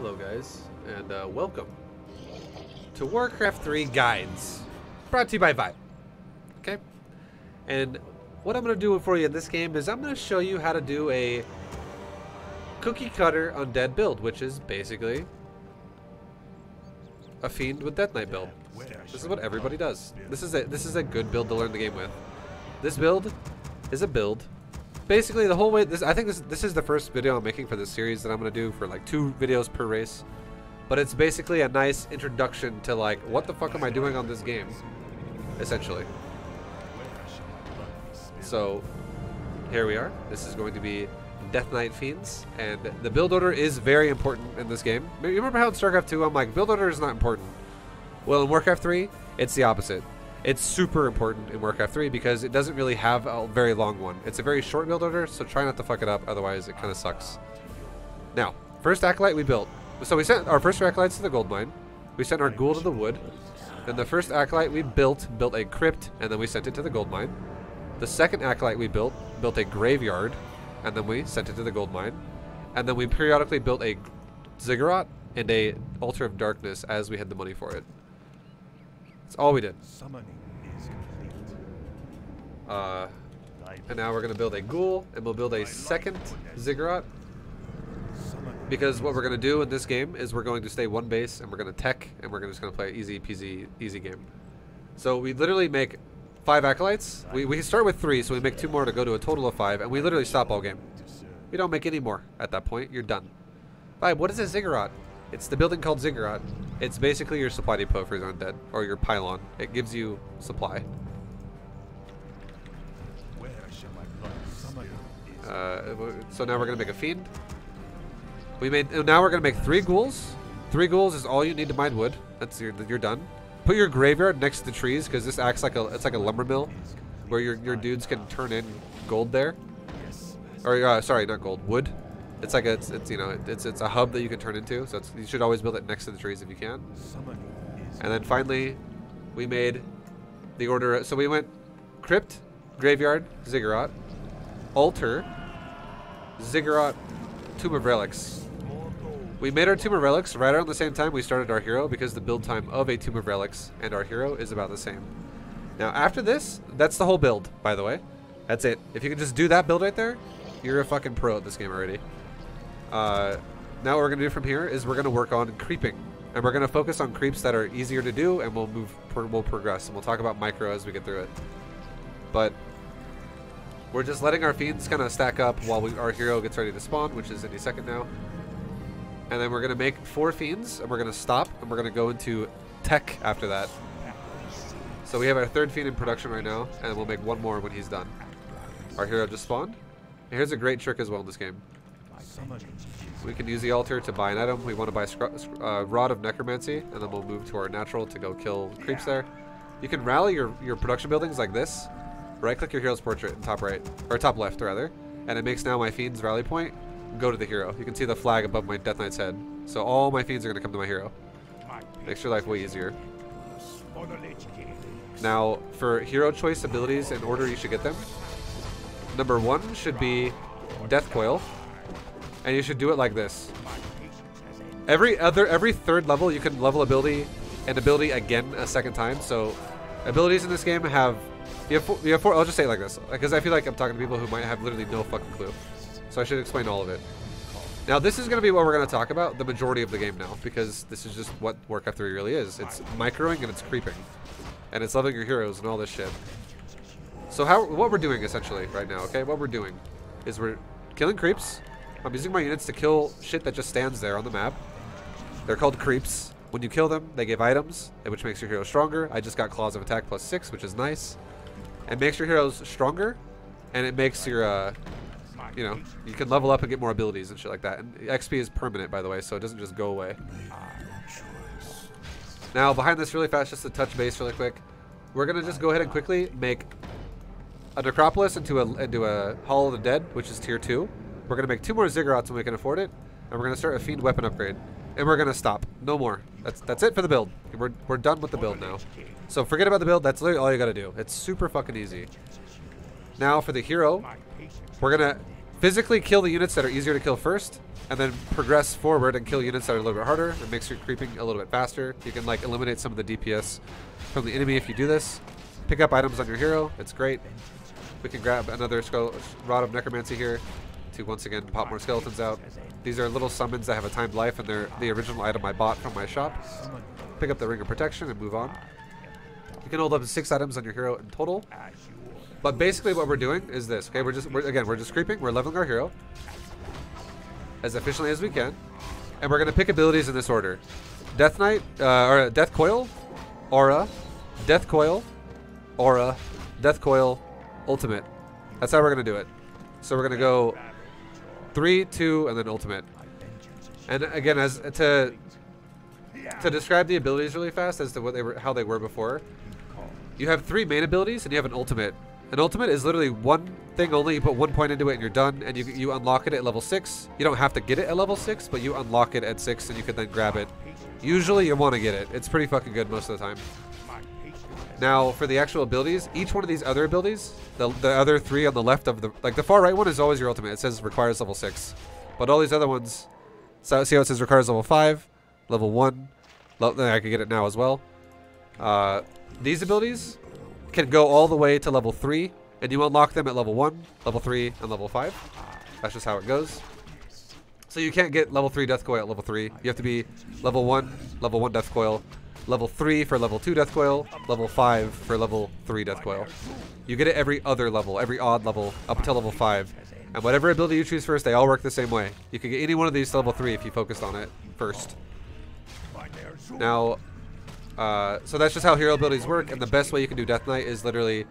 Hello guys, and welcome to Warcraft 3 Guides, brought to you by ViBE. Okay? And what I'm going to do for you in this game is I'm going to show you how to do a cookie cutter undead build, which is basically a Fiend with Death Knight build. This is what everybody does. This is a good build to learn the game with. This build is a build. Basically, the whole way, I think this is the first video I'm making for this series that I'm going to do for like 2 videos per race. But it's basically a nice introduction to like, what the fuck am I doing on this game? Essentially. So, here we are. This is going to be Death Knight Fiends. And the build order is very important in this game. You remember how in StarCraft 2 I'm like, build order is not important. Well, in Warcraft 3, it's the opposite. It's super important in Warcraft 3 because it doesn't really have a very long one. It's a very short build order, so try not to fuck it up, otherwise it kind of sucks. Now, first Acolyte we built. So we sent our first Acolytes to the gold mine. We sent our Ghoul to the wood. Then the first Acolyte we built a crypt, and then we sent it to the gold mine. The second Acolyte we built a graveyard, and then we sent it to the gold mine. And then we periodically built a Ziggurat and a Altar of Darkness as we had the money for it. That's all we did. Summoning is complete. And now we're going to build a Ghoul, and we'll build a second Ziggurat. Because what we're going to do in this game is we're going to stay one base, and we're going to tech, and we're just going to play easy peasy, easy game. So we literally make 5 Acolytes. We start with 3, so we make 2 more to go to a total of 5, and we literally stop all game. We don't make any more at that point. You're done. ViBE, what is a Ziggurat? It's the building called Ziggurat. It's basically your supply depot for your undead, or your pylon. It gives you supply. So now we're gonna make a Fiend. Now we're gonna make 3 Ghouls. 3 Ghouls is all you need to mine wood. That's you're done. Put your graveyard next to the trees because this acts like it's like a lumber mill, where your dudes can turn in gold there. Or sorry, not gold, wood. It's like it's you know it's a hub that you can turn into, so you should always build it next to the trees if you can. And then finally, we made the order. So we went crypt, graveyard, Ziggurat, altar, Ziggurat, Tomb of Relics. We made our Tomb of Relics right around the same time we started our hero because the build time of a Tomb of Relics and our hero is about the same. Now after this, that's the whole build, by the way. That's it. If you can just do that build right there, you're a fucking pro at this game already. Now what we're gonna do from here is we're gonna work on creeping, and we're gonna focus on creeps that are easier to do, and we'll progress, and we'll talk about micro as we get through it. But we're just letting our Fiends kind of stack up while our hero gets ready to spawn, which is any second now. And then we're gonna make 4 Fiends, and we're gonna stop, and we're gonna go into tech after that. So we have our 3rd Fiend in production right now, and we'll make 1 more when he's done. Our hero just spawned. And here's a great trick as well in this game. We can use the altar to buy an item. We want to buy Rod of Necromancy, and then we'll move to our natural to go kill creeps there. You can rally your production buildings like this. Right-click your hero's portrait in top right, or top left rather, and it makes now my Fiend's rally point go to the hero. You can see the flag above my Death Knight's head. So all my Fiends are going to come to my hero. Makes your life way easier. Now, for hero choice abilities in order you should get them. Number 1 should be Death Coil, and you should do it like this. Every 3rd level you can level ability and ability again a 2nd time. So abilities in this game have you have 4. I'll just say it like this because I feel like I'm talking to people who might have literally no fucking clue. So I should explain all of it. Now this is going to be what we're going to talk about the majority of the game now, because this is just what Warcraft 3 really is. It's microing and it's creeping, and it's leveling your heroes and all this shit. So what we're doing essentially right now, okay? What we're doing is we're killing creeps. I'm using my units to kill shit that just stands there on the map. They're called creeps. When you kill them, they give items, which makes your hero stronger. I just got Claws of Attack +6, which is nice. It makes your heroes stronger, and it makes your, you know, you can level up and get more abilities and shit like that. And XP is permanent, by the way, so it doesn't just go away. Now, behind this really fast, just to touch base really quick, we're going to just go ahead and quickly make a Necropolis into a Hall of the Dead, which is tier 2. We're going to make 2 more Ziggurats when we can afford it, and we're going to start a Fiend weapon upgrade. And we're going to stop. No more. That's it for the build. We're done with the build now. So forget about the build. That's literally all you got to do. It's super fucking easy. Now for the hero, we're going to physically kill the units that are easier to kill first, and then progress forward and kill units that are a little bit harder. It makes your creeping a little bit faster. You can like eliminate some of the DPS from the enemy if you do this. Pick up items on your hero. It's great. We can grab another Rod of Necromancy here to once again pop more skeletons out. These are little summons that have a timed life, and they're the original item I bought from my shop. Pick up the Ring of Protection and move on. You can hold up to 6 items on your hero in total. But basically what we're doing is this. Okay, we're just creeping. We're leveling our hero as efficiently as we can. And we're going to pick abilities in this order. Death Knight, or Death Coil, Aura, Death Coil, Aura, Death Coil, Ultimate. That's how we're going to do it. So we're going to go 3, 2, and then Ultimate. And again, as to describe the abilities really fast as to what how they were before, you have 3 main abilities and you have an Ultimate. An Ultimate is literally one thing only. You put 1 point into it and you're done, and you unlock it at level 6. You don't have to get it at level 6, but you unlock it at 6 and you can then grab it. Usually you want to get it. It's pretty fucking good most of the time. Now for the actual abilities, each one of these other abilities, the other 3 on the left of the, like the far right one is always your Ultimate. It says requires level 6. But all these other ones, so see how it says requires level 5, level 1, I could get it now as well. These abilities can go all the way to level 3, and you unlock them at level 1, level 3, and level 5. That's just how it goes. So you can't get level 3 Death Coil at level 3. You have to be level 1 Death Coil, level 3 for level 2 Death Coil, level 5 for level 3 Death Coil. You get it every other level, every odd level, up until level 5. And whatever ability you choose first, they all work the same way. You can get any one of these to level 3 if you focused on it first. Now, so that's just how hero abilities work, and the best way you can do Death Knight is literally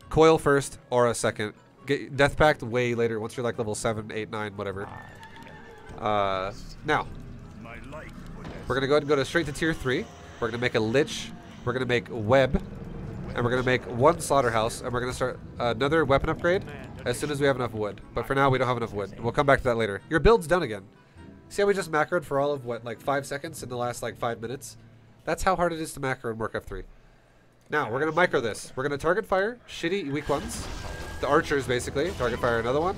Coil first, Aura second. Get Death Pact way later, once you're like level 7, 8, 9, whatever. Now, we're going to go ahead and go straight to tier 3. We're going to make a Lich, we're going to make Web, and we're going to make 1 Slaughterhouse, and we're going to start another weapon upgrade as soon as we have enough wood. But for now, we don't have enough wood. We'll come back to that later. Your build's done again. See how we just macroed for all of, what, like 5 seconds in the last like 5 minutes? That's how hard it is to macro in Warcraft 3. Now, we're going to micro this. We're going to target fire shitty weak ones. The archers, basically. Target fire another one.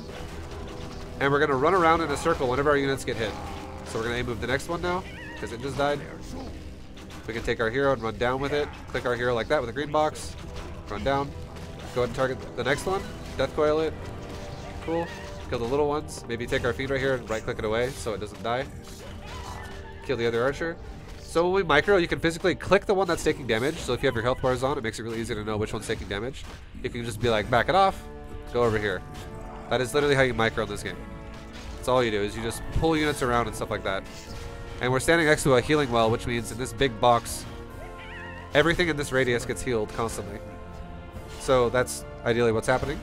And we're going to run around in a circle whenever our units get hit. So we're going to aim move the next one now, because it just died. We can take our hero and run down with it. Click our hero like that with a green box. Run down. Go ahead and target the next one. Death Coil it. Cool. Kill the little ones. Maybe take our Fiend right here and right-click it away so it doesn't die. Kill the other archer. So when we micro, you can physically click the one that's taking damage. So if you have your health bars on, it makes it really easy to know which one's taking damage. You can just be like, back it off, go over here. That is literally how you micro in this game. That's all you do, is you just pull units around and stuff like that. And we're standing next to a healing well, which means in this big box, everything in this radius gets healed constantly. So that's ideally what's happening.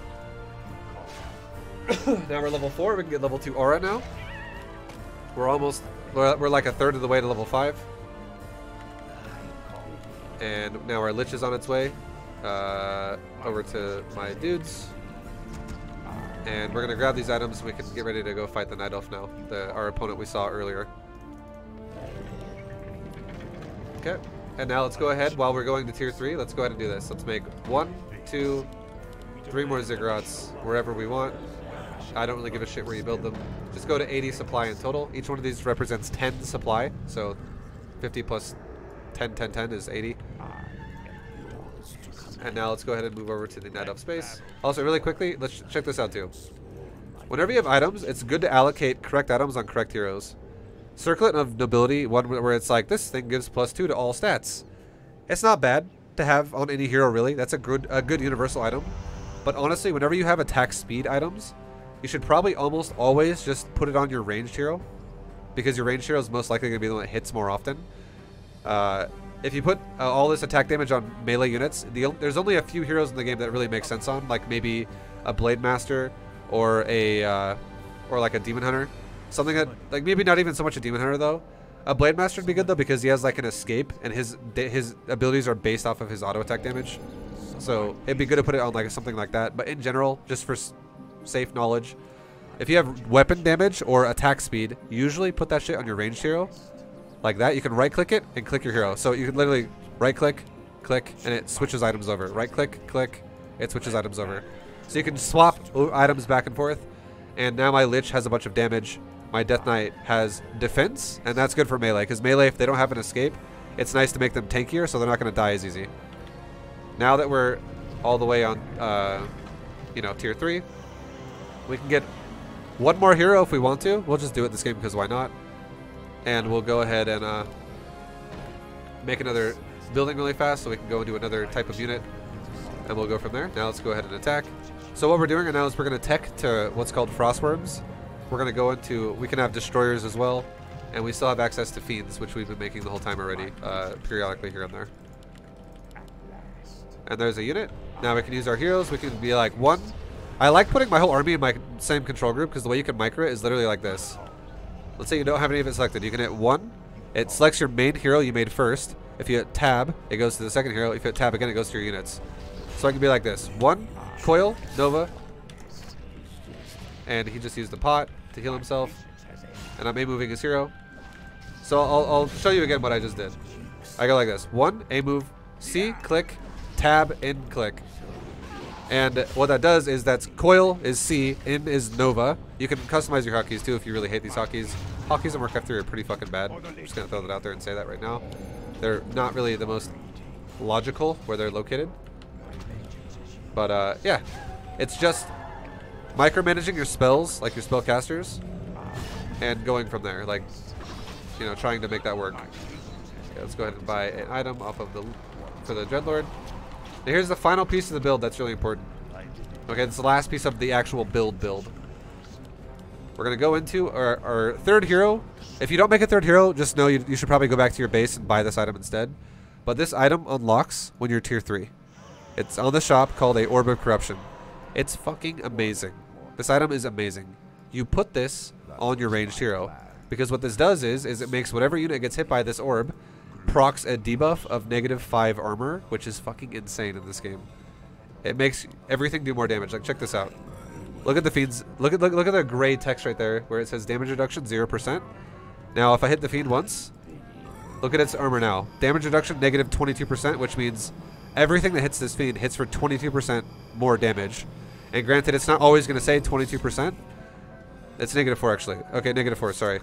Now we're level 4, we can get level 2 aura now. We're like a third of the way to level 5. And now our Lich is on its way over to my dudes. And we're going to grab these items and we can get ready to go fight the Night Elf now, our opponent we saw earlier. Okay, and now let's go ahead, while we're going to tier 3, let's go ahead and do this. Let's make 1, 2, 3 more Ziggurats wherever we want. I don't really give a shit where you build them. Just go to 80 supply in total. Each one of these represents 10 supply, so 50 plus 10, 10, 10 is 80. And now let's go ahead and move over to the Night Elf space. Also, really quickly, let's check this out too. Whenever you have items, it's good to allocate correct items on correct heroes. Circlet of Nobility, one where it's like, this thing gives +2 to all stats. It's not bad to have on any hero, really. That's a good universal item. But honestly, whenever you have attack speed items, you should probably almost always just put it on your ranged hero, because your ranged hero is most likely going to be the one that hits more often. If you put all this attack damage on melee units, there's only a few heroes in the game that really make sense on, like maybe a Blade Master or like a Demon Hunter. Something that, like, maybe not even so much a Demon Hunter though. A Blade Master would be good though, because he has like an escape and his abilities are based off of his auto attack damage. So it'd be good to put it on like something like that. But in general, just for safe knowledge, if you have weapon damage or attack speed, usually put that shit on your ranged hero. Like that, you can right click it and click your hero. So you can literally right click, click, and it switches items over. Right click, click, it switches items over. So you can swap items back and forth. And now my Lich has a bunch of damage. My Death Knight has defense, and that's good for melee, because melee, if they don't have an escape, it's nice to make them tankier, so they're not going to die as easy. Now that we're all the way on, you know, tier 3, we can get one more hero if we want to. We'll just do it this game because why not? And we'll go ahead and make another building really fast so we can go into another type of unit, and we'll go from there. Now let's go ahead and attack. So what we're doing right now is we're going to tech to what's called Frostworms. We're going to go into, we can have destroyers as well, and we still have access to Fiends, which we've been making the whole time already, periodically here and there. And there's a unit. Now we can use our heroes. We can be like 1. I like putting my whole army in my same control group because the way you can micro it is literally like this. Let's say you don't have any of it selected. You can hit 1. It selects your main hero you made first. If you hit tab, it goes to the second hero. If you hit tab again, it goes to your units. So I can be like this. 1, Coil, Nova. And he just used the pot to heal himself. And I'm A-moving his hero. So I'll show you again what I just did. I go like this. 1, A-move, C, click, tab, in, click. And what that does is that's Coil is C, in is Nova. You can customize your hotkeys too if you really hate these hotkeys. Hotkeys in Warcraft 3 are pretty fucking bad. I'm just going to throw that out there and say that right now. They're not really the most logical where they're located. But yeah, it's just micromanaging your spells, like your spellcasters, and going from there, like, you know, trying to make that work. Okay, let's go ahead and buy an item off of for the Dreadlord. Now here's the final piece of the build that's really important. Okay, it's the last piece of the actual build. We're gonna go into our third hero. If you don't make a third hero, just know you should probably go back to your base and buy this item instead. But this item unlocks when you're tier 3. It's on the shop called a Orb of Corruption. It's fucking amazing. This item is amazing. You put this on your ranged hero, because what this does is it makes whatever unit gets hit by this orb procs a debuff of -5 armor, which is fucking insane in this game. It makes everything do more damage. Like, check this out. Look at the Fiends. Look at the gray text right there where it says damage reduction 0%. Now, if I hit the Fiend once, look at its armor now. Damage reduction -22%, which means everything that hits this Fiend hits for 22% more damage. And granted, it's not always going to say 22%. It's -4 actually. Okay, -4, sorry.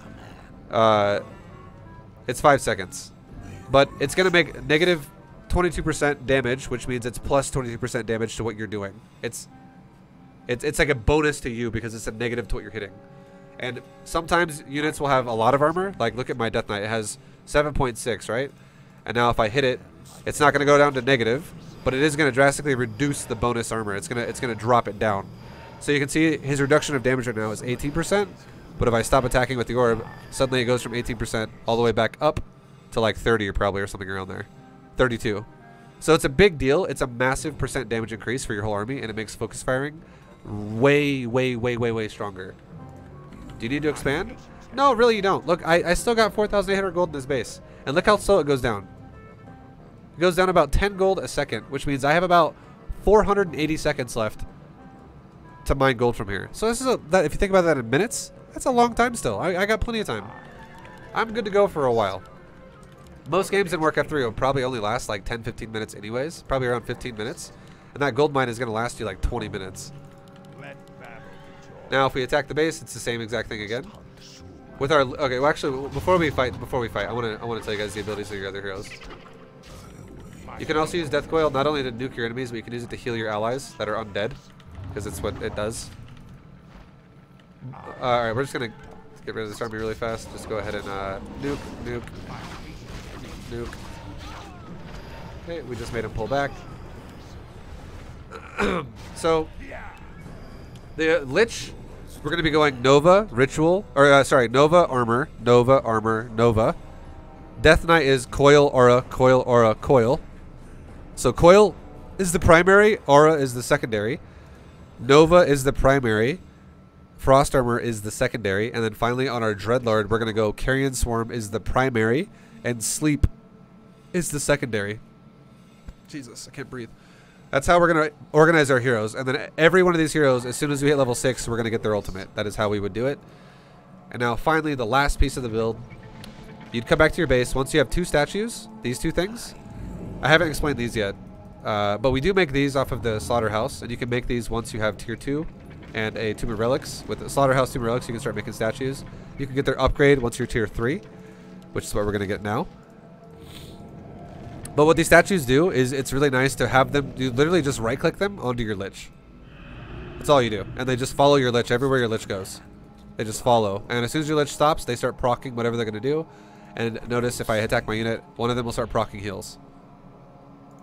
It's 5 seconds. But it's going to make -22% damage, which means it's plus 22% damage to what you're doing. It's like a bonus to you because it's a negative to what you're hitting. And sometimes units will have a lot of armor. Like, look at my Death Knight. It has 7.6, right? And now if I hit it, it's not going to go down to negative, but it is going to drastically reduce the bonus armor. It's gonna drop it down. So you can see his reduction of damage right now is 18%, but if I stop attacking with the orb, suddenly it goes from 18% all the way back up to like 30 or probably or something around there. 32. So it's a big deal. It's a massive % damage increase for your whole army, and it makes focus firing way stronger. Do you need to expand? No, really you don't. Look, I still got 4,800 gold in this base, and look how slow it goes down. It goes down about 10 gold a second, which means I have about 480 seconds left to mine gold from here. So this is if you think about that in minutes, that's a long time still. I got plenty of time. I'm good to go for a while. Most games in Warcraft 3 will probably only last like 10-15 minutes anyways, probably around 15 minutes. And that gold mine is going to last you like 20 minutes. Now if we attack the base, it's the same exact thing again. With our okay, well actually before we fight, I want to tell you guys the abilities of your other heroes. You can also use Death Coil not only to nuke your enemies, but you can use it to heal your allies that are undead, because it's what it does. Alright, we're just going to get rid of this army really fast. Just go ahead and nuke. Okay, we just made him pull back. So, the Lich, we're going to be going Nova, Ritual, or sorry, Nova, Armor, Nova. Death Knight is Coil, Aura, Coil. So Coil is the primary, Aura is the secondary. Nova is the primary. Frost Armor is the secondary. And then finally on our Dreadlord, we're going to go Carrion Swarm is the primary. And Sleep is the secondary. Jesus, I can't breathe. That's how we're going to organize our heroes. And then every one of these heroes, as soon as we hit level 6, we're going to get their ultimate. That is how we would do it. And now finally, the last piece of the build. You'd come back to your base. Once you have 2 statues, these 2 things. I haven't explained these yet. But we do make these off of the slaughterhouse. And you can make these once you have tier 2. and a Tomb of Relics. With the Slaughterhouse Tomb of Relics, you can start making statues. You can get their upgrade once you're tier 3, which is what we're going to get now. But what these statues do is it's really nice to have them, you literally just right click them onto your Lich. That's all you do. And they just follow your Lich everywhere your Lich goes. They just follow. And as soon as your Lich stops, they start proccing whatever they're going to do. And notice if I attack my unit, one of them will start proccing heals.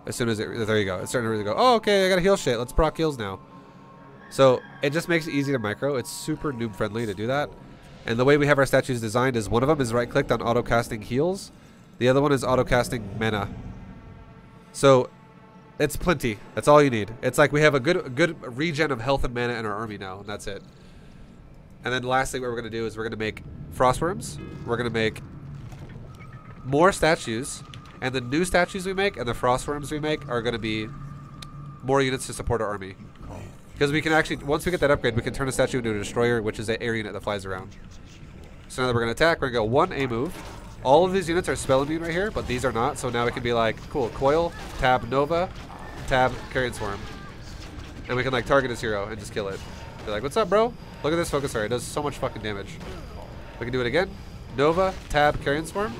As soon as it, there you go. It's starting to really go, oh, okay, I got to heal shit. Let's proc heals now. So it just makes it easy to micro. It's super noob friendly to do that. And the way we have our statues designed is one of them is right clicked on auto casting heals. The other one is auto casting mana. So it's plenty. That's all you need. It's like we have a good regen of health and mana in our army now, and that's it. And then lastly, what we're going to do is we're going to make Frostworms. We're going to make more statues, and the new statues we make and the Frostworms we make are going to be more units to support our army. Because we can actually, once we get that upgrade, we can turn a statue into a destroyer, which is an air unit that flies around. So now that we're going to attack, we're going to go 1 A move. All of these units are spell immune right here, but these are not. So now it can be like, cool, Coil, tab Nova, tab Carrion Swarm. And we can like target his hero and just kill it. Be like, what's up, bro? Look at this focus area. It does so much fucking damage. We can do it again. Nova, tab Carrion Swarm.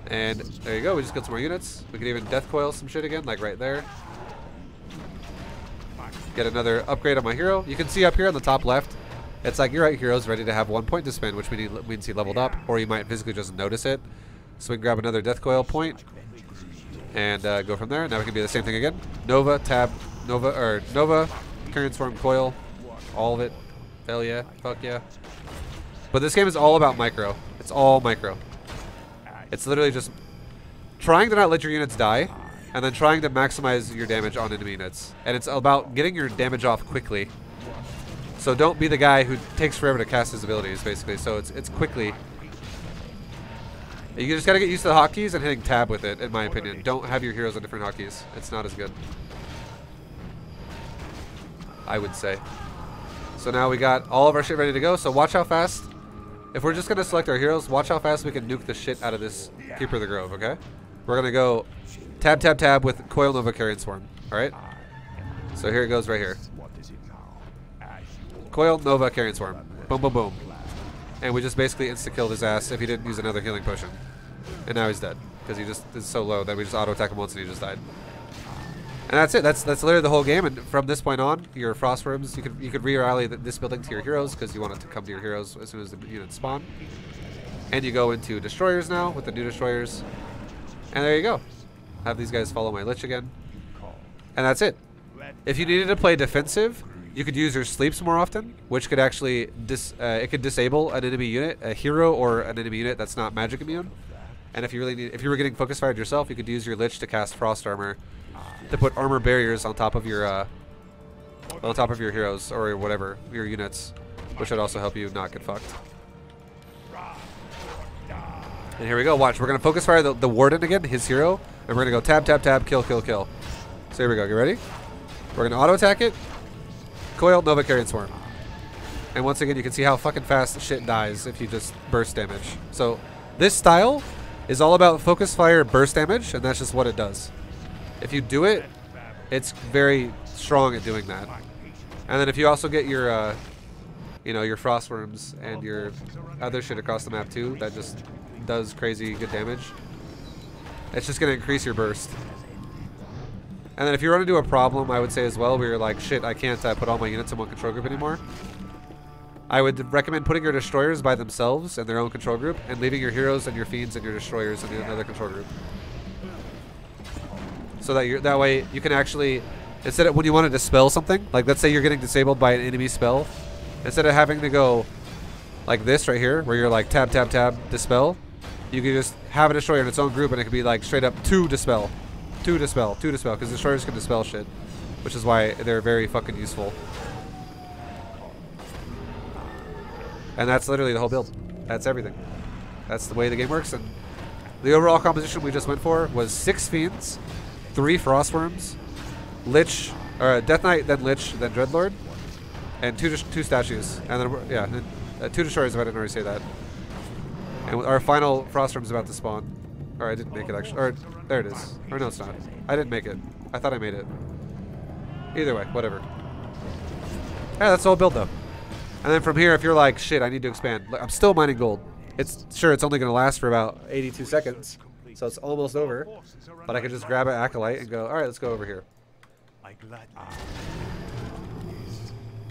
And there you go. We just killed some more units. We can even Death Coil some shit again, like right there. Get another upgrade on my hero. You can see up here on the top left, it's like your right hero's ready to have 1 point to spend, which we need to see leveled up, or you might physically just notice it. So we can grab another Death Coil point and go from there. Now we can do the same thing again. Nova, tab, Nova, Carrion Swarm, Coil, all of it. Hell yeah, fuck yeah. But this game is all about micro. It's all micro. It's literally just trying to not let your units die, and then trying to maximize your damage on enemy units. And it's about getting your damage off quickly. So don't be the guy who takes forever to cast his abilities, basically. So it's quickly. You just gotta get used to the hotkeys and hitting tab with it, in my opinion. Don't have your heroes on different hotkeys. It's not as good, I would say. So now we got all of our shit ready to go. So watch how fast, if we're just gonna select our heroes, watch how fast we can nuke the shit out of this Keeper of the Grove, okay? We're gonna go tab, tab, tab with Coil, Nova, Carrion Swarm, alright? So here it goes right here. Coil, Nova, Carrion Swarm. Boom, boom, boom. And we just basically insta-killed his ass if he didn't use another healing potion. And now he's dead. Because he just is so low that we just auto-attack him once and he just died. And that's it. That's literally the whole game. And from this point on, your Frostworms, you could re-rally this building to your heroes because you want it to come to your heroes as soon as the units spawn. And you go into Destroyers now with the new Destroyers. And there you go. Have these guys follow my Lich again. And that's it. If you needed to play defensive, you could use your sleeps more often, which could actually it could disable an enemy unit, a hero or an enemy unit that's not magic immune. And if you were getting focus fired yourself, you could use your Lich to cast Frost Armor, to put armor barriers on top of your heroes or whatever your units, which would also help you not get fucked. And here we go. Watch, we're gonna focus fire the Warden again, his hero, and we're gonna go tab, tab, tab, kill, kill, kill. So here we go. Get ready? We're gonna auto attack it. Coil, Nova, Carrion Swarm. And once again, you can see how fucking fast shit dies if you just burst damage. So this style is all about focus fire burst damage, and that's just what it does. If you do it, it's very strong at doing that. And then if you also get your, your Frostworms and your other shit across the map too, that just does crazy good damage. It's just gonna increase your burst. And then if you run into a problem, I would say as well, where you're like, shit, I can't put all my units in one control group anymore. I would recommend putting your Destroyers by themselves in their own control group and leaving your heroes and your Fiends and your Destroyers in another control group. So that way you can actually, instead of when you want to dispel something, like let's say you're getting disabled by an enemy spell, instead of having to go like this right here, where you're like tab, tab, tab, dispel, you can just have a Destroyer in its own group and it can be like straight up to dispel. To dispel, because Destroyers can dispel shit, which is why they're very fucking useful. And that's literally the whole build. That's everything. That's the way the game works. And the overall composition we just went for was 6 Fiends, 3 Frostworms, Lich, or Death Knight, then Lich, then Dreadlord, and two statues. And then, 2 Destroyers if I didn't already say that. And our final Frostworm is about to spawn. Or I didn't make it actually. Or there it is. Or no, it's not. I didn't make it. I thought I made it. Either way, whatever. Yeah, that's the whole build though. And then from here, if you're like, shit, I need to expand. I'm still mining gold. It's only going to last for about 82 seconds. So it's almost over. But I can just grab an Acolyte and go, all right, let's go over here.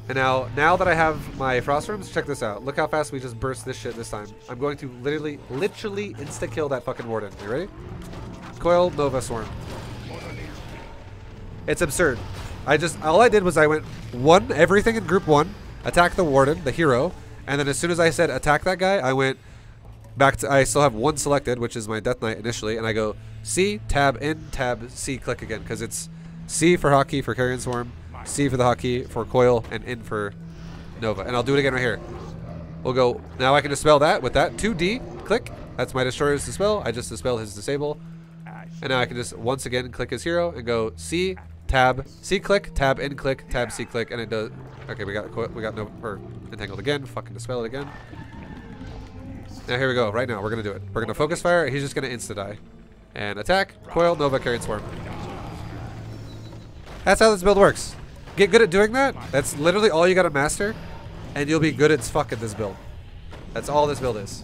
And now that I have my Frostworms, check this out. Look how fast we just burst this shit this time. I'm going to literally insta-kill that fucking Warden. You ready? Coil, Nova, Swarm. It's absurd. All I did was I went everything in group 1, attack the Warden, the hero, and then as soon as I said attack that guy, I went back to, I still have 1 selected, which is my Death Knight initially, and I go C, tab, in, tab, C, click again, because it's C for hotkey for Carrion Swarm, C for the hotkey for Coil, and in for Nova. And I'll do it again right here. We'll go, now I can dispel that with that, 2D, click, that's my Destroyer's dispel, I just dispelled his disable, and now I can just once again click his hero and go C, tab, C click, tab, in click, tab, C click, and it does, okay, we got entangled again, fucking dispel it again. Now here we go, right now, we're gonna do it. We're gonna focus fire, he's just gonna insta-die. And attack, Coil, Nova, Carrion Swarm. That's how this build works. Get good at doing that, that's literally all you gotta master, and you'll be good as fuck at this build. That's all this build is.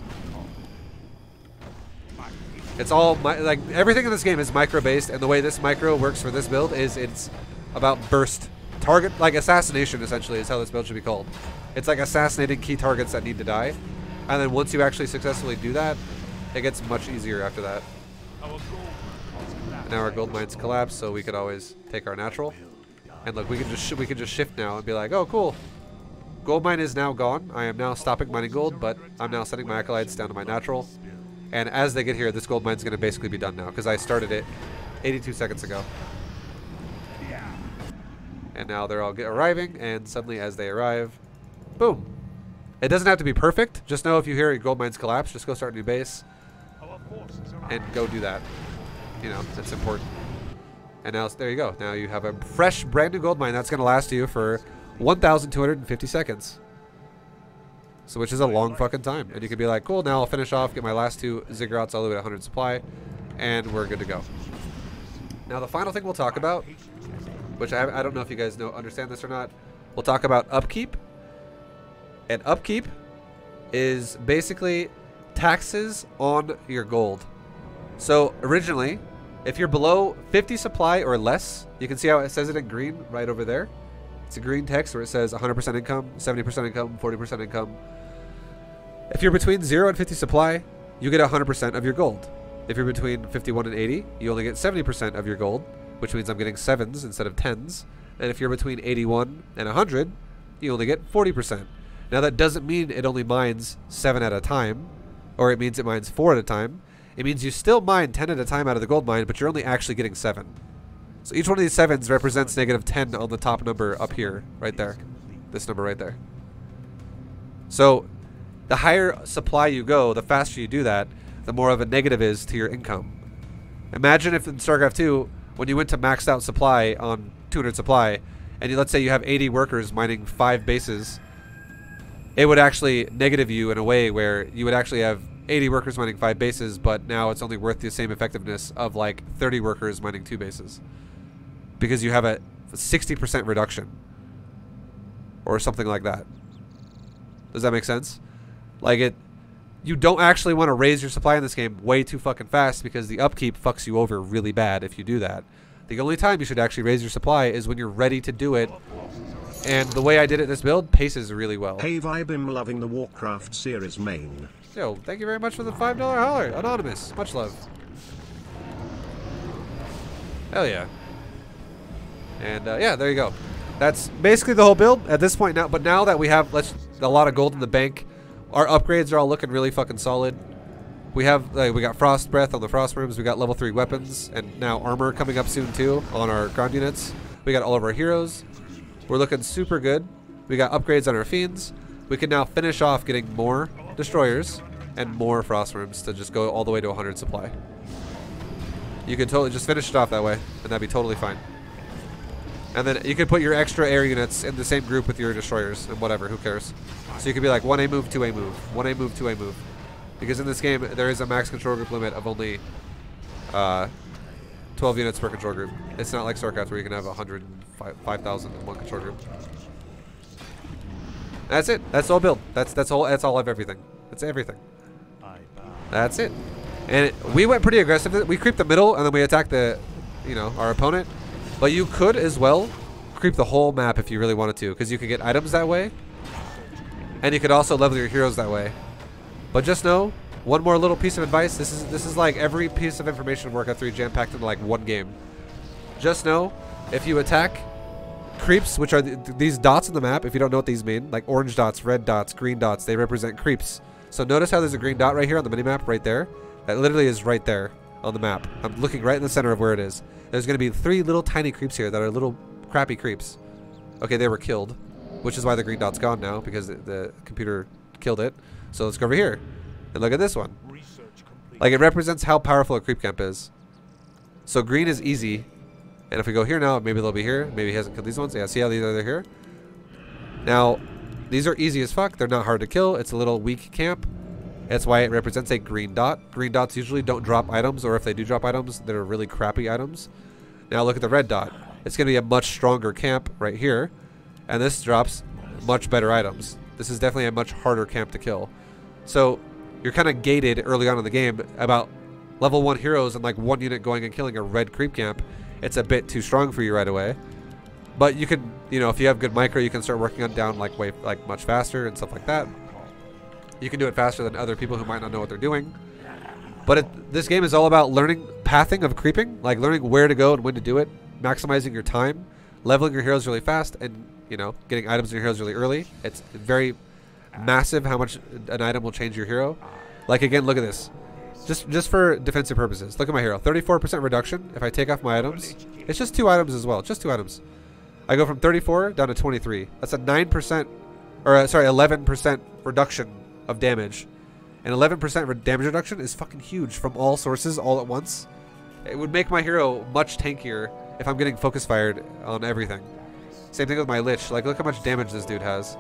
It's all, like, everything in this game is micro-based, and the way this micro works for this build is it's about burst. Target, like assassination, essentially, is how this build should be called. It's like assassinating key targets that need to die. And then once you actually successfully do that, it gets much easier after that. And now our gold mines collapse, so we could always take our natural. And look, we can just shift now and be like, oh, cool. Gold mine is now gone. I am now stopping mining gold, but I'm now sending my acolytes down to my natural. And as they get here, this gold mine's going to basically be done now, because I started it 82 seconds ago. And now they're all arriving, and suddenly as they arrive, boom. It doesn't have to be perfect. Just know if you hear your gold mines collapse, just go start a new base. And go do that. You know, that's important. And now, there you go. Now you have a fresh, brand new gold mine that's going to last you for 1,250 seconds. So, which is a long fucking time. And you could be like, cool, now I'll finish off, get my last 2 Ziggurats all the way to 100 supply, and we're good to go. Now, the final thing we'll talk about, which I don't know if you guys understand this or not, we'll talk about Upkeep. And Upkeep is basically taxes on your gold. So, originally, if you're below 50 supply or less, you can see how it says it in green right over there. It's a green text where it says 100% income, 70% income, 40% income. If you're between 0 and 50 supply, you get 100% of your gold. If you're between 51 and 80, you only get 70% of your gold, which means I'm getting 7s instead of 10s. And if you're between 81 and 100, you only get 40%. Now that doesn't mean it only mines 7 at a time, or it means it mines 4 at a time. It means you still mine 10 at a time out of the gold mine, but you're only actually getting 7. So each one of these 7s represents negative 10 on the top number up here, right there. This number right there. So the higher supply you go, the faster you do that, the more of a negative is to your income. Imagine if in StarCraft 2, when you went to maxed out supply on 200 supply, and let's say you have 80 workers mining 5 bases, it would actually negative you in a way where you would actually have 80 workers mining 5 bases, but now it's only worth the same effectiveness of like 30 workers mining 2 bases. Because you have a 60% reduction. Or something like that. Does that make sense? Like you don't actually want to raise your supply in this game way too fucking fast, because the upkeep fucks you over really bad if you do that. The only time you should actually raise your supply is when you're ready to do it. And the way I did it this build paces really well. Hey ViBE, I'm loving the Warcraft series main. Yo, thank you very much for the $5 holler. Anonymous. Much love. Hell yeah. And yeah, there you go. That's basically the whole build at this point now. But now that we have a lot of gold in the bank, our upgrades are all looking really fucking solid. We have we got Frost Breath on the Frostworms. We got level 3 weapons, and now armor coming up soon too on our ground units. We got all of our heroes. We're looking super good. We got upgrades on our Fiends. We can now finish off getting more Destroyers and more Frostworms to just go all the way to 100 supply. You can totally just finish it off that way, and that'd be totally fine. And then you can put your extra air units in the same group with your Destroyers and whatever, who cares. So you could be like 1A move, 2A move, 1A move, 2A move. Because in this game, there is a max control group limit of only 12 units per control group. It's not like StarCraft where you can have 105,000 in one control group. That's it. That's the whole build. That's all of everything. That's everything. That's it. And we went pretty aggressive. We creeped the middle and then we attacked the, you know, our opponent. But you could as well creep the whole map if you really wanted to, because you could get items that way. And you could also level your heroes that way. But just know, one more little piece of advice. This is like every piece of information Warcraft 3 jam-packed into like one game. Just know, if you attack creeps, which are these dots on the map, if you don't know what these mean, like orange dots, red dots, green dots, they represent creeps. So notice how there's a green dot right here on the minimap right there? That literally is right there on the map. I'm looking right in the center of where it is. There's going to be 3 little tiny creeps here that are little crappy creeps. Okay, they were killed, which is why the green dot's gone now, because the computer killed it. So let's go over here and look at this one. Like, it represents how powerful a creep camp is. So green is easy. And if we go here now, maybe they'll be here. Maybe he hasn't killed these ones. Yeah, see how these are here? Now, these are easy as fuck. They're not hard to kill. It's a little weak camp. That's why it represents a green dot. Green dots usually don't drop items, or if they do drop items, they're really crappy items. Now look at the red dot. It's going to be a much stronger camp right here. And this drops much better items. This is definitely a much harder camp to kill. So you're kind of gated early on in the game about level 1 heroes and like 1 unit going and killing a red creep camp. It's a bit too strong for you right away. But you can, you know, if you have good micro, you can start working on down like much faster and stuff like that. You can do it faster than other people who might not know what they're doing. But this game is all about learning pathing of creeping, like learning where to go and when to do it, maximizing your time, leveling your heroes really fast, and, you know, getting items in your heroes really early. It's very massive how much an item will change your hero. Like, again, look at this. Just for defensive purposes, look at my hero. 34% reduction if I take off my items. It's just 2 items as well. Just 2 items. I go from 34 down to 23. That's a 9%, or sorry, 11% reduction of damage. And 11% damage reduction is fucking huge from all sources all at once. It would make my hero much tankier if I'm getting focus fired on everything. Same thing with my Lich. Like, look how much damage this dude has.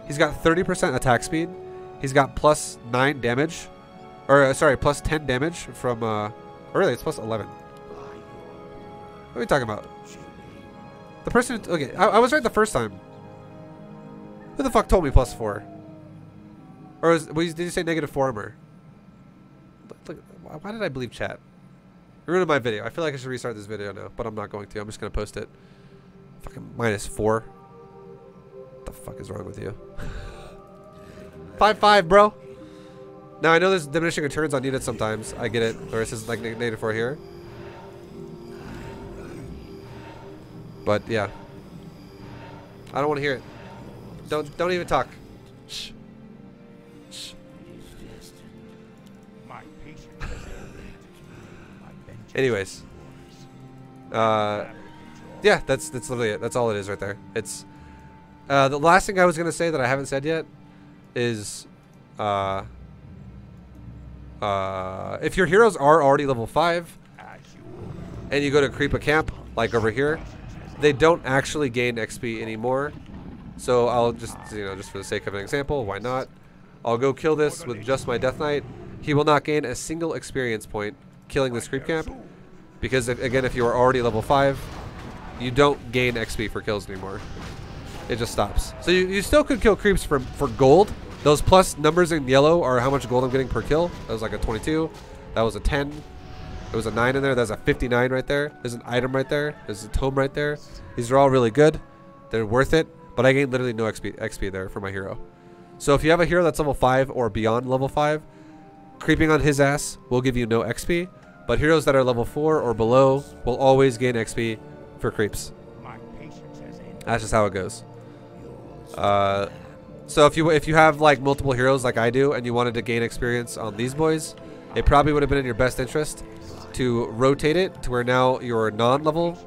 He's got 30% attack speed. He's got plus 9 damage. Or, sorry, plus 10 damage from, or really, it's plus 11. What are we talking about? The person, okay, I was right the first time. Who the fuck told me plus 4? Or did you say negative 4 armor? Look, why did I believe chat? It ruined my video. I feel like I should restart this video now, but I'm not going to. I'm just going to post it. Fucking minus 4. What the fuck is wrong with you? 5-5, bro. Now, I know there's diminishing returns on units sometimes. I get it. Or it says like negative 4 here. But, yeah. I don't want to hear it. Don't even talk. Shh. Shh. Anyways. Yeah, that's literally it. That's all it is right there. It's the last thing I was gonna say that I haven't said yet is if your heroes are already level 5 and you go to creep a camp like over here, they don't actually gain XP anymore. So I'll just, you know, just for the sake of an example, why not? I'll go kill this with just my Death Knight. He will not gain a single experience point killing this creep camp, because again, if you are already level 5, you don't gain XP for kills anymore. It just stops. So you still could kill creeps for gold. Those plus numbers in yellow are how much gold I'm getting per kill. That was like a 22. That was a 10. There was a 9 in there. That's a 59 right there. There's an item right there. There's a tome right there. These are all really good. They're worth it. But I gain literally no XP there for my hero. So if you have a hero that's level 5 or beyond level 5, creeping on his ass will give you no XP. But heroes that are level 4 or below will always gain XP for creeps. That's just how it goes. So if you have like multiple heroes like I do and you wanted to gain experience on these boys, it probably would have been in your best interest to rotate it to where now your non-level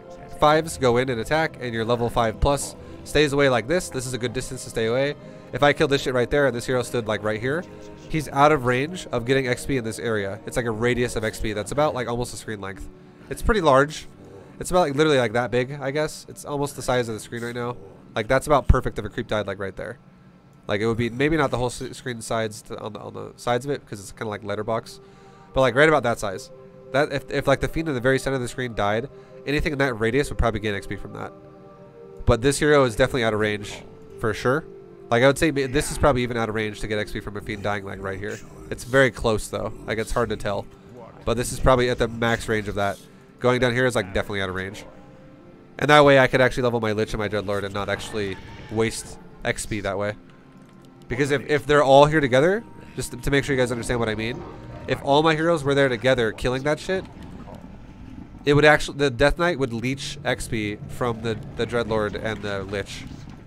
5s go in and attack and your level 5 plus stays away like this. This is a good distance to stay away. If I killed this shit right there and this hero stood like right here, he's out of range of getting XP in this area. It's like a radius of XP that's about like almost a screen length. It's pretty large. It's about like literally like that big, I guess. It's almost the size of the screen right now. Like that's about perfect if a creep died like right there. Like it would be maybe not the whole screen sides on the sides of it because it's kind of like letterbox, but like right about that size. That if like the fiend in the very center of the screen died, anything in that radius would probably gain XP from that. But this hero is definitely out of range for sure. Like I would say this is probably even out of range to get XP from a Fiend dying like right here. It's very close though. Like it's hard to tell. But this is probably at the max range of that. Going down here is like definitely out of range. And that way I could actually level my Lich and my Dreadlord and not actually waste XP that way. Because if they're all here together, just to make sure you guys understand what I mean, if all my heroes were there together killing that shit, it would actually, the Death Knight would leech XP from the Dreadlord and the Lich.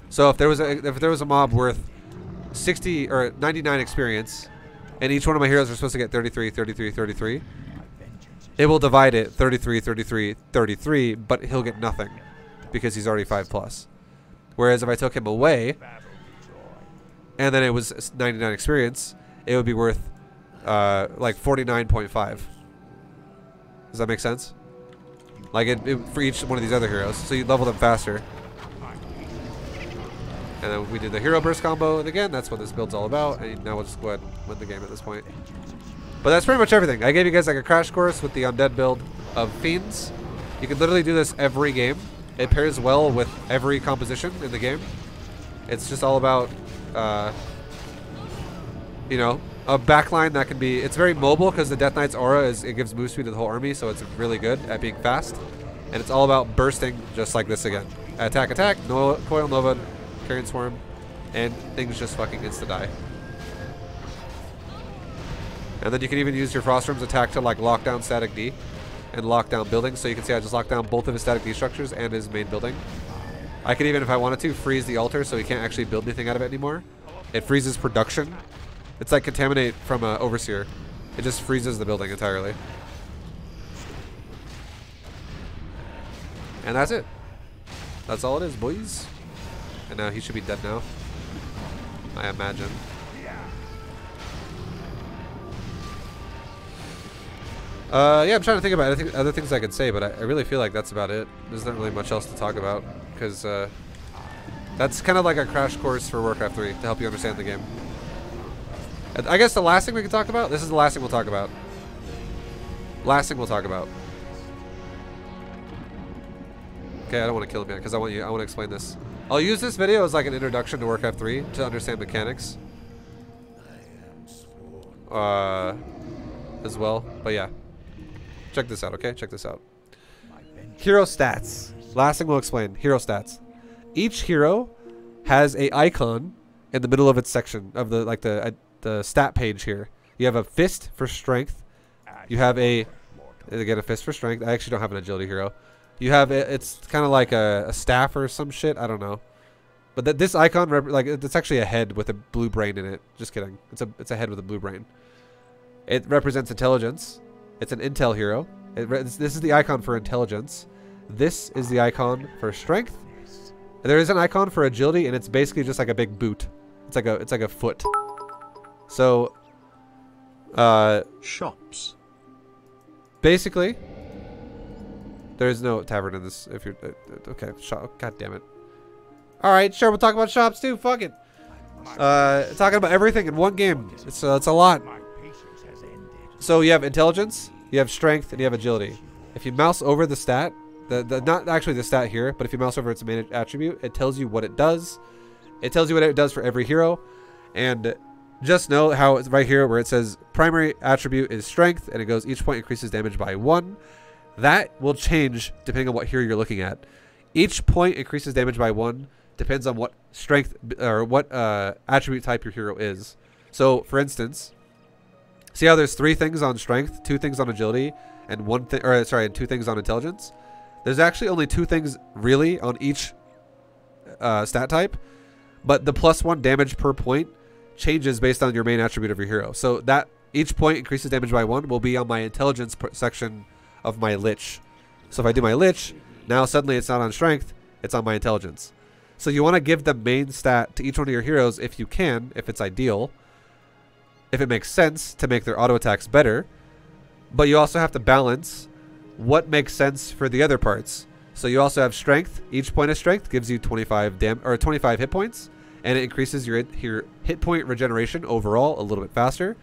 So if there was a mob worth 60 or 99 experience, and each one of my heroes are supposed to get 33, 33, 33, it will divide it 33, 33, 33, but he'll get nothing because he's already 5+. Whereas if I took him away, and then it was 99 experience, it would be worth like 49.5. Does that make sense? Like for each one of these other heroes, so you level them faster. And then we did the hero burst combo, and again, that's what this build's all about. And now we'll just go ahead and win the game at this point. But that's pretty much everything. I gave you guys like a crash course with the undead build of Fiends. You can literally do this every game. It pairs well with every composition in the game. It's just all about, you know, a backline that can be, it's very mobile because the Death Knight's aura it gives move speed to the whole army, so it's really good at being fast. And it's all about bursting just like this again. Attack, attack, Coil Nova, Carrion Swarm, and things just fucking insta-die. And then you can even use your Frostworms attack to like lock down static D and lock down buildings. So you can see I just locked down both of his static D structures and his main building. I could even, if I wanted to, freeze the altar so he can't actually build anything out of it anymore. It freezes production. It's like Contaminate from Overseer. It just freezes the building entirely. And that's it. That's all it is, boys. And now he should be dead now, I imagine. Yeah, I'm trying to think about other things I could say, but I really feel like that's about it. There's not really much else to talk about, because that's kind of like a crash course for Warcraft 3 to help you understand the game. I guess the last thing we can talk about, this is the last thing we'll talk about. Last thing we'll talk about. Okay, I don't want to kill him yet, because I want to explain this. I'll use this video as like an introduction to Warcraft 3 to understand mechanics. As well, but yeah. Check this out, okay? Check this out. Hero stats. Last thing we'll explain. Hero stats. Each hero has a icon in the middle of its section of the stat page here. You have a fist for strength. You have a fist for strength. I actually don't have an agility hero. You have it's kind of like a staff or some shit. I don't know. But this icon it's actually a head with a blue brain in it. Just kidding. It's a head with a blue brain. It represents intelligence. It's an intel hero. This is the icon for intelligence. This is the icon for strength. And there is an icon for agility, and it's basically just like a big boot. It's like a foot. So, shops. Basically, there is no tavern in this. If you're okay, shop. God damn it. All right, sure. We'll talk about shops too. Fuck it. Talking about everything in one game. It's a lot. So you have intelligence, you have strength, and you have agility. If you mouse over the stat, not actually the stat here, but if you mouse over its main attribute, it tells you what it does. It tells you what it does for every hero. And just know how it's right here where it says primary attribute is strength, and it goes each point increases damage by 1. That will change depending on what hero you're looking at. Each point increases damage by 1 depends on what strength or what attribute type your hero is. So for instance, see how there's 3 things on strength, 2 things on agility, and 2 things on intelligence? There's actually only 2 things really on each stat type, but the +1 damage per point changes based on your main attribute of your hero. So that each point increases damage by 1 will be on my intelligence section of my Lich. So if I do my Lich, now suddenly it's not on strength, it's on my intelligence. So you want to give the main stat to each one of your heroes if you can, if it's ideal, if it makes sense to make their auto attacks better, but you also have to balance what makes sense for the other parts. So you also have strength. Each point of strength gives you 25 hit points, and it increases your hit point regeneration overall a little bit faster.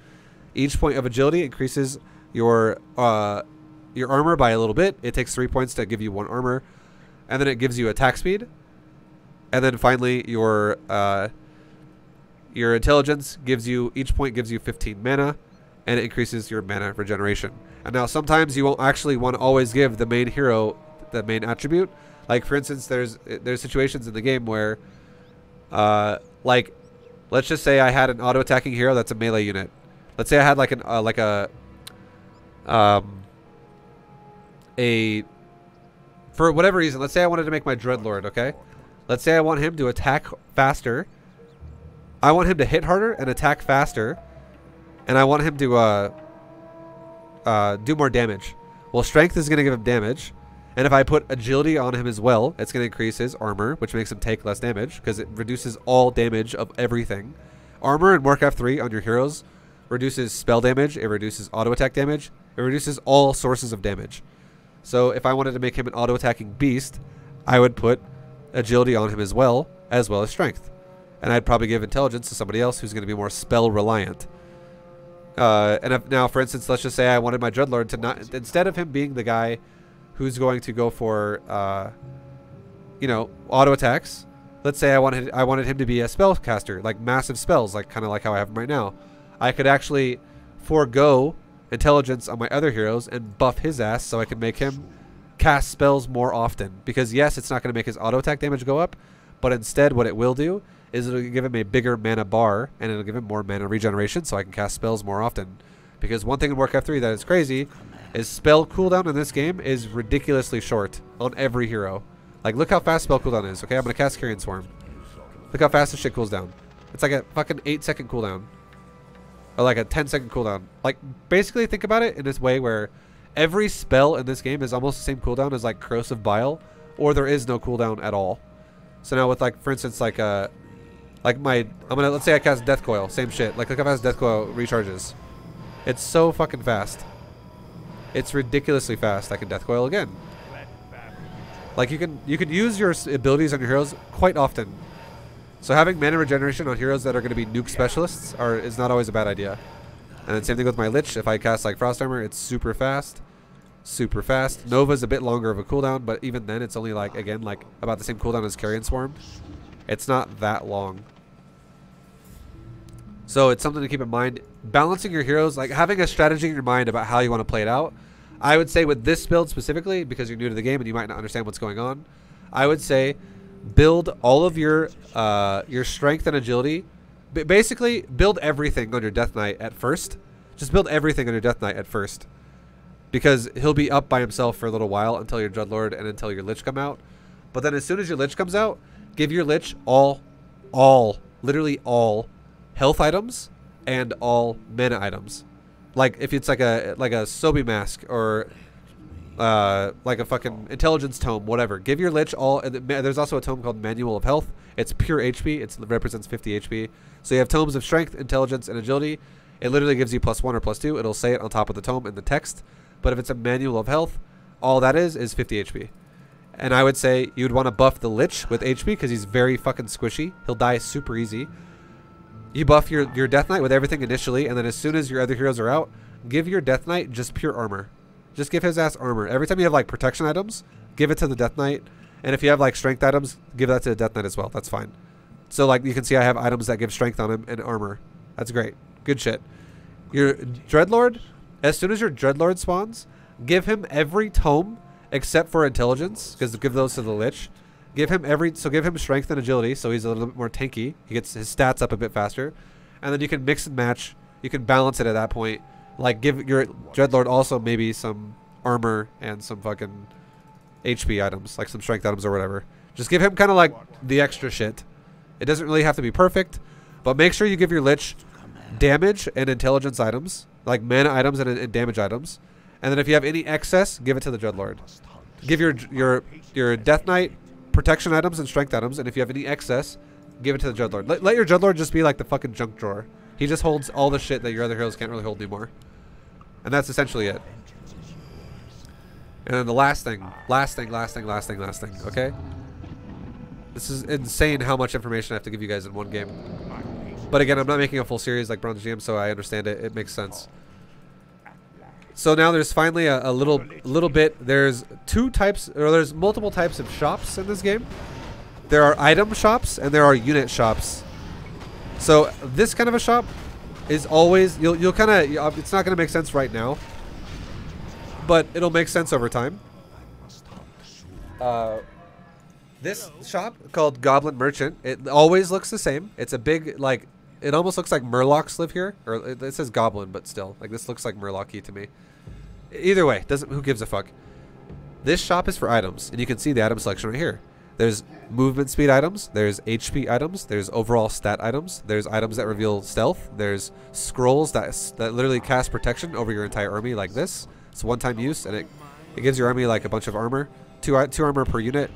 Each point of agility increases your armor by a little bit. It takes 3 points to give you 1 armor, and then it gives you attack speed. And then finally your Your intelligence gives you, each point gives you 15 mana, and it increases your mana regeneration. And now sometimes you won't actually want to always give the main hero the main attribute. Like for instance, there's situations in the game where, like, let's just say I had an auto attacking hero that's a melee unit. Let's say I had like for whatever reason, let's say I wanted to make my Dreadlord, okay? Let's say I want him to attack faster. I want him to hit harder and attack faster. And I want him to do more damage. Well, strength is going to give him damage. And if I put agility on him as well, it's going to increase his armor, which makes him take less damage because it reduces all damage of everything. Armor in Warcraft 3 on your heroes reduces spell damage, it reduces auto attack damage, it reduces all sources of damage. So if I wanted to make him an auto attacking beast, I would put agility on him as well as strength. And I'd probably give intelligence to somebody else who's going to be more spell reliant. And if now, for instance, let's just say I wanted my Dreadlord to not, instead of him being the guy who's going to go for, you know, auto attacks. Let's say I wanted him to be a spellcaster, like massive spells, like kind of like how I have him right now. I could actually forego intelligence on my other heroes and buff his ass so I can make him cast spells more often. Because yes, it's not going to make his auto attack damage go up, but instead what it will do is it'll give him a bigger mana bar and it'll give him more mana regeneration so I can cast spells more often. Because one thing in Warcraft 3 that is crazy is spell cooldown in this game is ridiculously short on every hero. Like, look how fast spell cooldown is, okay? I'm going to cast Carrion Swarm. Look how fast this shit cools down. It's like a fucking 8-second cooldown. Or like a 10-second cooldown. Like, basically think about it in this way where every spell in this game is almost the same cooldown as like Corrosive Bile, or there is no cooldown at all. So now with like, for instance, like let's say I cast Death Coil, same shit. Like, look how fast Death Coil recharges. It's so fucking fast. It's ridiculously fast. I can Death Coil again. Like, you can use your abilities on your heroes quite often. So having mana regeneration on heroes that are going to be nuke specialists is not always a bad idea. And then same thing with my Lich. If I cast like Frost Armor, it's super fast. Super fast. Nova's a bit longer of a cooldown, but even then it's only like, again, like about the same cooldown as Carrion Swarm. It's not that long. So it's something to keep in mind. Balancing your heroes, like having a strategy in your mind about how you want to play it out. I would say with this build specifically, because you're new to the game and you might not understand what's going on, I would say build all of your strength and agility. Basically, build everything on your Death Knight at first. Just build everything on your Death Knight at first. Because he'll be up by himself for a little while until your Dreadlord and until your Lich come out. But then as soon as your Lich comes out, give your Lich literally all health items and all mana items. Like if it's like a Sobi mask or like a fucking intelligence tome, whatever. Give your Lich all. And there's also a tome called Manual of Health. It's pure HP. It represents 50 HP. So you have tomes of strength, intelligence, and agility. It literally gives you +1 or +2. It'll say it on top of the tome in the text. But if it's a Manual of Health, all that is 50 HP. And I would say you'd want to buff the Lich with HP because he's very fucking squishy. He'll die super easy. You buff your Death Knight with everything initially, and then as soon as your other heroes are out, give your Death Knight just pure armor. Just give his ass armor. Every time you have like protection items, give it to the Death Knight. And if you have like strength items, give that to the Death Knight as well. That's fine. So like you can see I have items that give strength on him and armor. That's great. Good shit. Your Dreadlord, as soon as your Dreadlord spawns, give him every tome except for intelligence, because give those to the Lich. Give him give him strength and agility, so he's a little bit more tanky. He gets his stats up a bit faster. And then you can mix and match. You can balance it at that point. Like, give your Dreadlord also maybe some armor and some fucking HP items, like some strength items or whatever. Just give him kind of like the extra shit. It doesn't really have to be perfect, but make sure you give your Lich damage and intelligence items, like mana items and damage items. And then if you have any excess, give it to the Dreadlord. Give your Death Knight protection items and strength items, and if you have any excess, give it to the Dreadlord. Let your Dreadlord just be like the fucking junk drawer. He just holds all the shit that your other heroes can't really hold anymore. And that's essentially it. And then the last thing, okay? This is insane how much information I have to give you guys in one game. But again, I'm not making a full series like Bronze GM, so I understand it. It makes sense. So now there's finally a little bit. There's there's multiple types of shops in this game. There are item shops and there are unit shops. So this kind of a shop is always, you'll kind of, it's not going to make sense right now, but it'll make sense over time. This shop called Goblin Merchant, it always looks the same. It's a big, like, it almost looks like Murlocs live here, or it says Goblin, but still, like, this looks like Murloc-y to me. Either way, who gives a fuck? This shop is for items, and you can see the item selection right here. There's movement speed items, there's HP items, there's overall stat items, there's items that reveal stealth, there's scrolls that literally cast protection over your entire army like this. It's one-time use, and it gives your army like a bunch of armor, two armor per unit.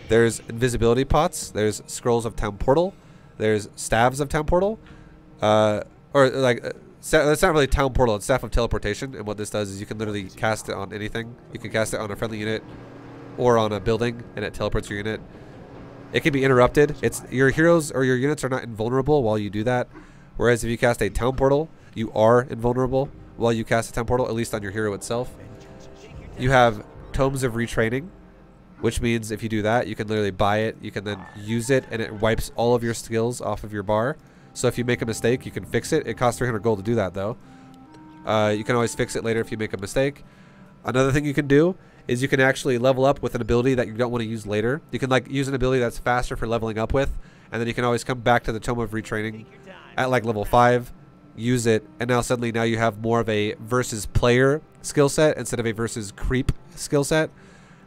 There's invisibility pots, there's scrolls of Town Portal, there's staves of Town Portal, that's not really Town Portal, it's Staff of Teleportation, and what this does is you can literally cast it on anything. You can cast it on a friendly unit or on a building, and it teleports your unit. It can be interrupted. Your heroes or your units are not invulnerable while you do that, whereas if you cast a Town Portal, you are invulnerable while you cast a Town Portal, at least on your hero itself. You have Tomes of Retraining, which means if you do that, you can literally buy it, you can then use it, and it wipes all of your skills off of your bar. So if you make a mistake, you can fix it. It costs 300 gold to do that, though. You can always fix it later if you make a mistake. Another thing you can do is you can actually level up with an ability that you don't want to use later. You can like use an ability that's faster for leveling up with, and then you can always come back to the Tome of Retraining at like level 5, use it, and now suddenly you have more of a versus player skill set instead of a versus creep skill set.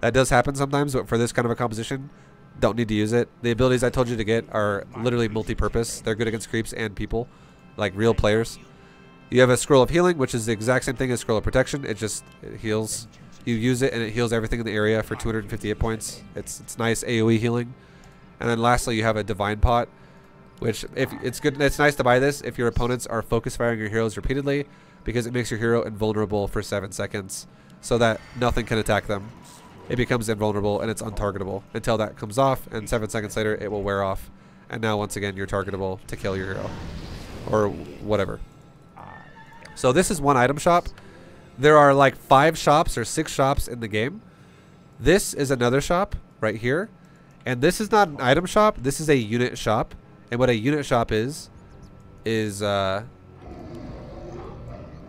That does happen sometimes, but for this kind of a composition, don't need to use it. The abilities I told you to get are literally multi-purpose. They're good against creeps and people, like real players. You have a Scroll of Healing, which is the exact same thing as Scroll of Protection. It heals. You use it and it heals everything in the area for 258 points. It's nice AoE healing. And then lastly, you have a Divine Pot, which it's nice to buy this if your opponents are focus firing your heroes repeatedly, because it makes your hero invulnerable for 7 seconds so that nothing can attack them. It becomes invulnerable and it's untargetable until that comes off, and 7 seconds later it will wear off, and now once again you're targetable to kill your hero or whatever. So this is one item shop. There are like 5 shops or 6 shops in the game. This is another shop right here, and this is not an item shop, this is a unit shop. And what a unit shop is yeah,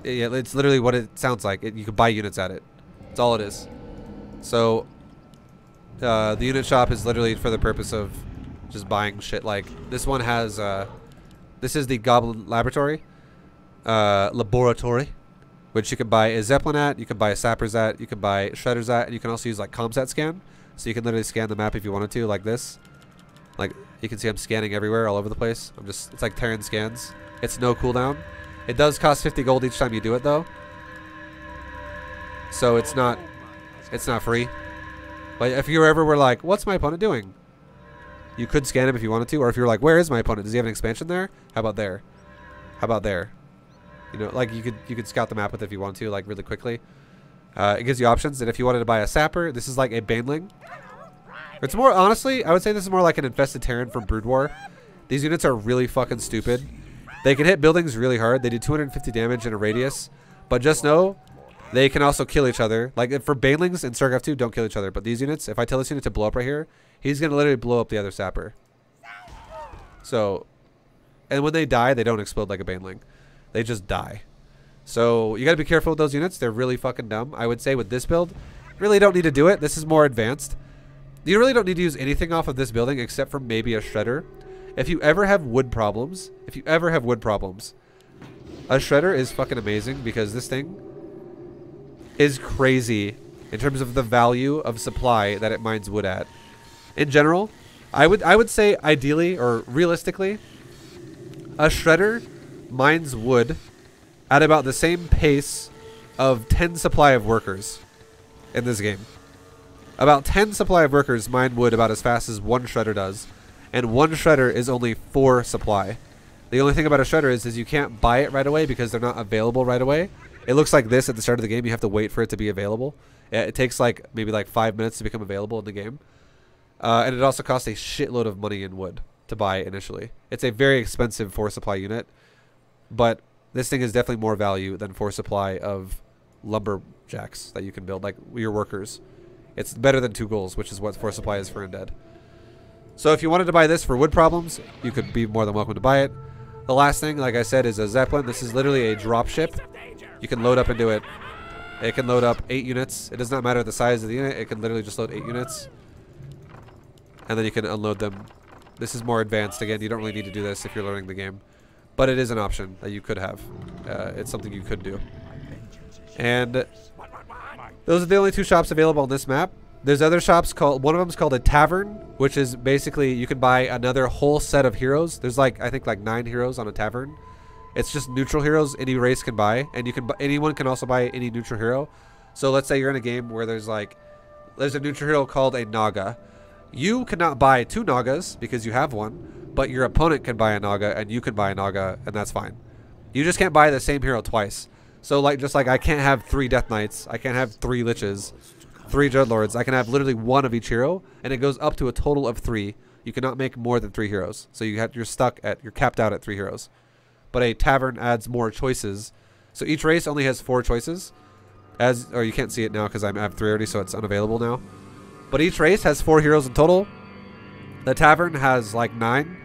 it's literally what it sounds like. You can buy units at it. That's all it is. So the unit shop is literally for the purpose of just buying shit. Like this one has this is the Goblin Laboratory, which you can buy a Zeppelin at, you can buy a Sappers at, you can buy Shredders at, and you can also use like Comsat scan. So you can literally scan the map if you wanted to, like this. Like you can see I'm scanning everywhere, all over the place. It's like Terran scans. It's no cooldown. It does cost 50 gold each time you do it though. So it's not free. But if you ever were like, what's my opponent doing? You could scan him if you wanted to, or if you're like, where is my opponent? Does he have an expansion there? How about there? How about there? You know, like you could scout the map with it if you want to, like really quickly. It gives you options, and if you wanted to buy a Sapper, this is like a Baneling. It's more, honestly, I would say this is more like an Infested Terran from Brood War. These units are really fucking stupid. They can hit buildings really hard. They do 250 damage in a radius, but just know they can also kill each other. Like for Banelings in StarCraft 2, don't kill each other. But these units, if I tell this unit to blow up right here, he's gonna literally blow up the other Sapper. So, and when they die, they don't explode like a Baneling. They just die. So you gotta be careful with those units. They're really fucking dumb. I would say with this build, really don't need to do it. This is more advanced. You really don't need to use anything off of this building except for maybe a Shredder. If you ever have wood problems, a Shredder is fucking amazing, because this thing is crazy in terms of the value of supply that it mines wood at. In general, I would say ideally or realistically, a Shredder mines wood at about the same pace of 10 supply of workers in this game. About 10 supply of workers mine wood about as fast as one Shredder does, and one Shredder is only 4 supply. The only thing about a Shredder is you can't buy it right away because they're not available right away. It looks like this at the start of the game. You have to wait for it to be available. It takes like maybe like 5 minutes to become available in the game. And it also costs a shitload of money in wood to buy initially. It's a very expensive 4 supply unit, but this thing is definitely more value than 4 supply of lumberjacks that you can build, like your workers. It's better than 2 ghouls, which is what 4 supply is for Undead. So if you wanted to buy this for wood problems, you could be more than welcome to buy it. The last thing, like I said, is a Zeppelin. This is literally a drop ship. You can load up into it. It can load up 8 units. It does not matter the size of the unit. It can literally just load 8 units. And then you can unload them. This is more advanced. Again, you don't really need to do this if you're learning the game. But it is an option that you could have. It's something you could do. And those are the only 2 shops available on this map. There's other shops called, one of them is called a tavern, which is basically you can buy another whole set of heroes. There's like, I think like 9 heroes on a tavern. It's just neutral heroes any race can buy, and you can anyone can also buy any neutral hero. So let's say you're in a game where there's a neutral hero called a Naga. You cannot buy 2 Nagas because you have one, but your opponent can buy a Naga and you can buy a Naga, and that's fine. You just can't buy the same hero twice. So like just like I can't have 3 Death Knights, I can't have 3 Liches, 3 Dreadlords. I can have literally 1 of each hero, and it goes up to a total of 3. You cannot make more than 3 heroes. So you're capped out at 3 heroes. But a tavern adds more choices. So each race only has 4 choices. Or you can't see it now because I have 3 already, so it's unavailable now. But each race has 4 heroes in total. The tavern has like 9.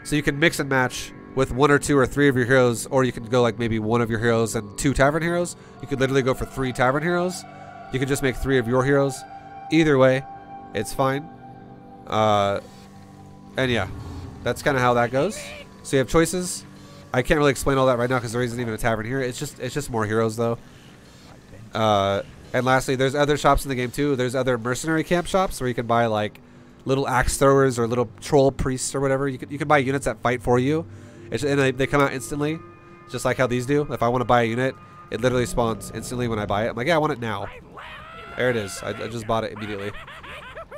So you can mix and match with 1 or 2 or 3 of your heroes, or you can go like maybe 1 of your heroes and 2 tavern heroes. You could literally go for 3 tavern heroes. You can just make 3 of your heroes. Either way, it's fine. And yeah, that's kind of how that goes. So you have choices. I can't really explain all that right now because there isn't even a tavern here. It's just more heroes though. And lastly, there's other shops in the game too. There's other mercenary camp shops where you can buy like little axe throwers or little troll priests or whatever. You can buy units that fight for you. And they come out instantly, just like how these do. If I want to buy a unit, it literally spawns instantly when I buy it. I'm like, yeah, I want it now. There it is. I just bought it immediately.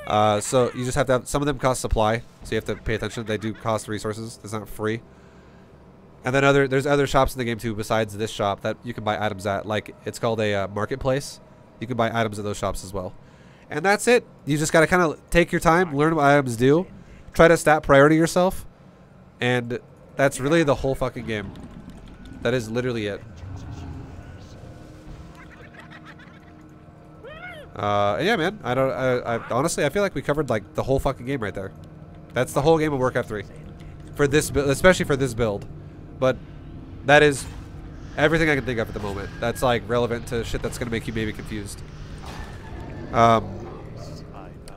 So you just have to have, some of them cost supply, so you have to pay attention. They do cost resources. It's not free. And then there's other shops in the game too besides this shop that you can buy items at. Like it's called a marketplace. You can buy items at those shops as well. And that's it. You just got to kind of take your time, learn what items do, try to stat priority yourself, and that's really the whole fucking game. That is literally it. Yeah, man. I honestly, I feel like we covered like the whole fucking game right there. That's the whole game of Warcraft 3 for this, especially for this build. But that is everything I can think of at the moment. That's like relevant to shit that's gonna make you maybe confused.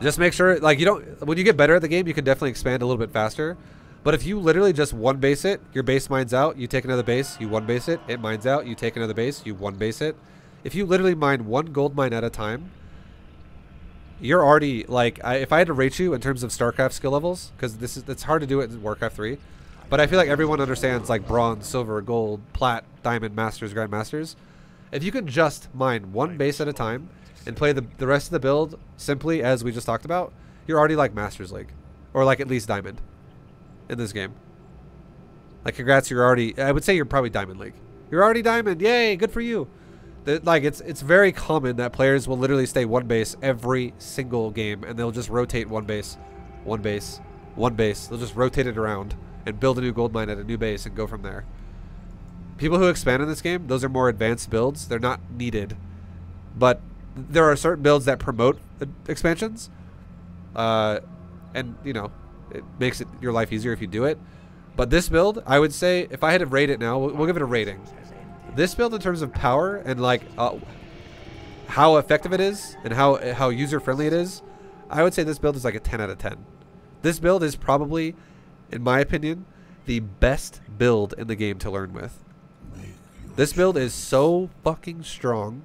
Just make sure, like, you don't. When you get better at the game, you can definitely expand a little bit faster. But if you literally just one base it, your base mines out. You take another base, you one base it. It mines out. You take another base, you one base it. If you literally mine 1 gold mine at a time, you're already like. If I had to rate you in terms of StarCraft skill levels, because it's hard to do it in Warcraft 3. But I feel like everyone understands like bronze, silver, gold, plat, diamond, masters, grandmasters. If you can just mine 1 base at a time and play the rest of the build simply as we just talked about, you're already like Masters League. Or like at least Diamond in this game. Like congrats, you're already, I would say you're probably Diamond League. You're already Diamond, yay, good for you. Like it's very common that players will literally stay 1 base every single game, and they'll just rotate 1 base, 1 base, 1 base. They'll just rotate it around and build a new gold mine at a new base and go from there. People who expand in this game, those are more advanced builds. They're not needed. But there are certain builds that promote expansions. And, you know, it makes your life easier if you do it. But this build, I would say, if I had to rate it now, we'll give it a rating. This build in terms of power and, like, how effective it is and how user-friendly it is, I would say this build is like a 10 out of 10. This build is probably, in my opinion, the best build in the game to learn with. This build is so fucking strong,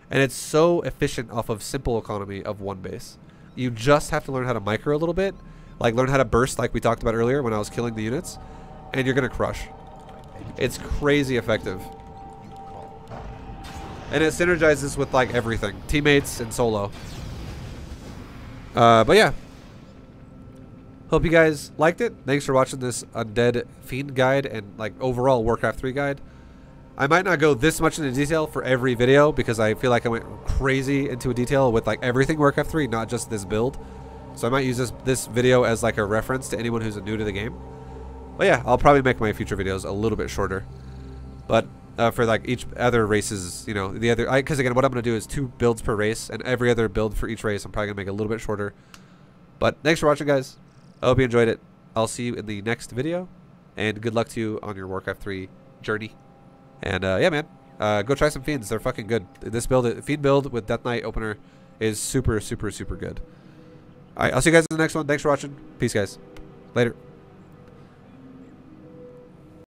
and it's so efficient off of simple economy of 1 base. You just have to learn how to micro a little bit, like learn how to burst like we talked about earlier when I was killing the units, and you're going to crush. It's crazy effective. And it synergizes with like everything, teammates and solo. But yeah. Hope you guys liked it. Thanks for watching this Undead Fiend guide and like overall Warcraft 3 guide. I might not go this much into detail for every video because I feel like I went crazy into detail with like everything Warcraft 3, not just this build. So I might use this video as like a reference to anyone who's new to the game. But yeah, I'll probably make my future videos a little bit shorter. But for like each other races, you know, the other, because again, what I'm going to do is 2 builds per race, and every other build for each race I'm probably going to make a little bit shorter. But thanks for watching, guys. I hope you enjoyed it. I'll see you in the next video. And good luck to you on your Warcraft 3 journey. And yeah, man, go try some Fiends. They're fucking good. This build, Fiend build with Death Knight opener, is super, super, super good. All right, I'll see you guys in the next one. Thanks for watching. Peace, guys. Later.